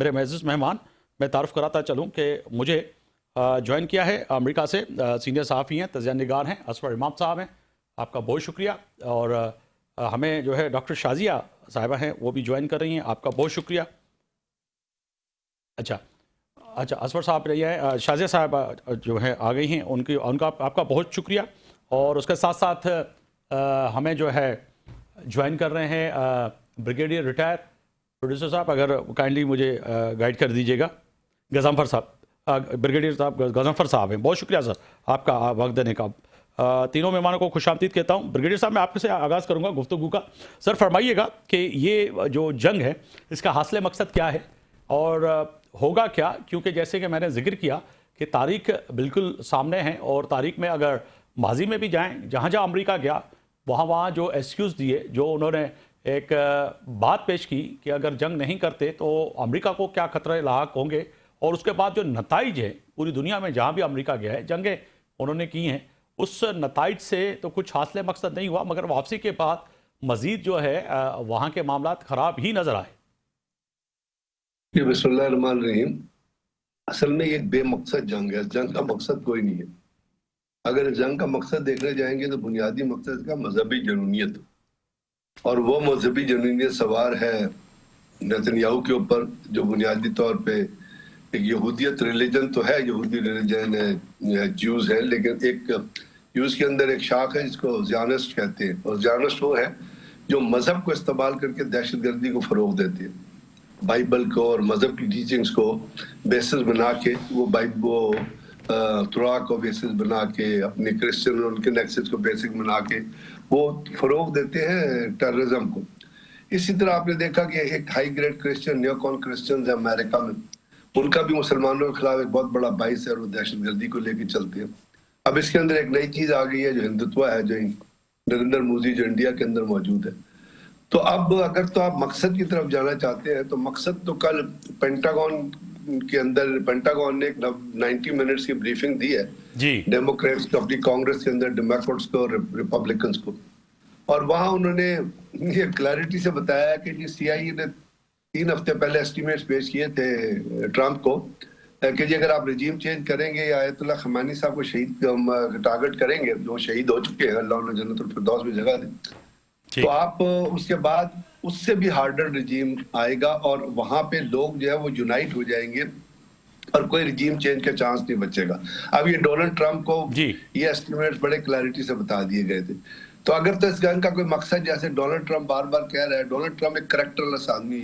मेरे मेज़िज़ मेहमान, मैं तारुफ़ कराता चलूँ कि मुझे ज्वाइन किया है अमेरिका से सीनियर सहाफ़ी हैं, तज़िया-निगार हैं, असफ़र इमाम साहब हैं। आपका बहुत शुक्रिया। और हमें जो है डॉक्टर शाज़िया साहिबा हैं, वो भी ज्वाइन कर रही हैं, आपका बहुत शुक्रिया। अच्छा, अच्छा, असफ़र साहब रही है, शाज़िया साहिबा जो है आ गई हैं, उनका आपका बहुत शुक्रिया। और उसके साथ-साथ हमें जो है ज्वाइन कर रहे हैं ब्रिगेडियर रिटायर प्रोड्यूसर साहब, अगर काइंडली मुझे गाइड कर दीजिएगा। गज़नफ़र साहब, ब्रिगेडियर साहब गज़नफ़र साहब हैं, बहुत शुक्रिया सर आपका वक्त देने का। तीनों मेहमानों को खुशामदीद कहता हूँ। ब्रिगेडियर साहब, मैं आपसे आगाज़ करूँगा गुफ्तगू का। सर फरमाइएगा कि ये जो जंग है, इसका हासिल मकसद क्या है और होगा क्या? क्योंकि जैसे कि मैंने जिक्र किया कि तारीख बिल्कुल सामने है, और तारीख में अगर माजी में भी जाएँ, जहाँ जहाँ अमरीका गया वहाँ जो एक्सक्यूज़ दिए, जो उन्होंने एक बात पेश की कि अगर जंग नहीं करते तो अमेरिका को क्या खतरे लाहक होंगे, और उसके बाद जो नताइज है पूरी दुनिया में जहाँ भी अमेरिका गया है, जंगें उन्होंने की हैं, उस नताइज से तो कुछ हासिल मकसद नहीं हुआ, मगर वापसी के बाद मज़ीद जो है वहाँ के मामलात ख़राब ही नज़र आए। जी, बिस्मिल्लाहिर्रहमानिर्रहीम। असल में ये एक बेमकसद जंग है। जंग का मकसद कोई नहीं है। अगर जंग का मकसद देखने जाएंगे तो बुनियादी मकसद का मजहबी जनूनियत, और वो मजहबी जनूनियत सवार है नेतन्याहू के ऊपर, जो बुनियादी तौर पे एक यहूदियत रिलीजन तो है, यहूदी रिलीजन है, ज्यूज है, लेकिन एक ज्यूज के अंदर एक शाख है जिसको ज़ियानिस्ट कहते हैं, और ज़ियानिस्ट वो है जो मजहब को इस्तेमाल करके दहशतगर्दी को फरोग देते हैं। बाइबल को और मजहब की टीचिंग्स को बेसिस बना के तुरा को बेसिस बना के, अपने क्रिश्चियन और उनके नेक्सस को बेसिक बना के वो फरोग देते हैं टेररिज्म को। इसी तरह आपने देखा कि एक हाई ग्रेड क्रिश्चियन न्योकॉन क्रिश्चियंस है अमेरिका में, उनका भी मुसलमानों के खिलाफ एक बहुत बड़ा बाइस है और वो दहशतगर्दी को लेकर चलते हैं। अब इसके अंदर एक नई चीज आ गई है जो हिंदुत्व है, जो नरेंद्र मोदी जो इंडिया के अंदर मौजूद है। तो अब अगर तो आप मकसद की तरफ जाना चाहते हैं तो मकसद तो कल पेंटागन के अंदर, पेंटागन ने एक 90 मिनट्स की ब्रीफिंग दी है जी, डेमोक्रेट्स को, अपनी कांग्रेस के अंदर डेमोक्रेट्स को और रिपब्लिकन्स को, और वहां उन्होंने ये क्लैरिटी से बताया कि जी सीआईए ने 3 हफ्ते पहले एस्टिमेट्स पेश किए थे ट्रंप को कि जी अगर आप रिजीम चेंज करेंगे या आयतुल्लाह खमेनी साहब को शहीद टारगेट करेंगे, जो शहीद हो चुके हैं, अल्लाह उन्हें जन्नतुल फिरदौस में जगह दे, तो आप उसके बाद उससे भी हार्डर रिजीम आएगा और वहां पे लोग जो है वो यूनाइट हो जाएंगे और कोई रिजीम चेंज का चांस नहीं बचेगा। अब ये डोनाल्ड ट्रंप को ये एस्टिमेट्स बड़े क्लैरिटी से बता दिए गए थे। तो अगर तो इस गन का कोई मकसद, जैसे डोनाल्ड ट्रंप बार बार कह रहा है, डोनाल्ड ट्रंप एक करैक्टरलेस आदमी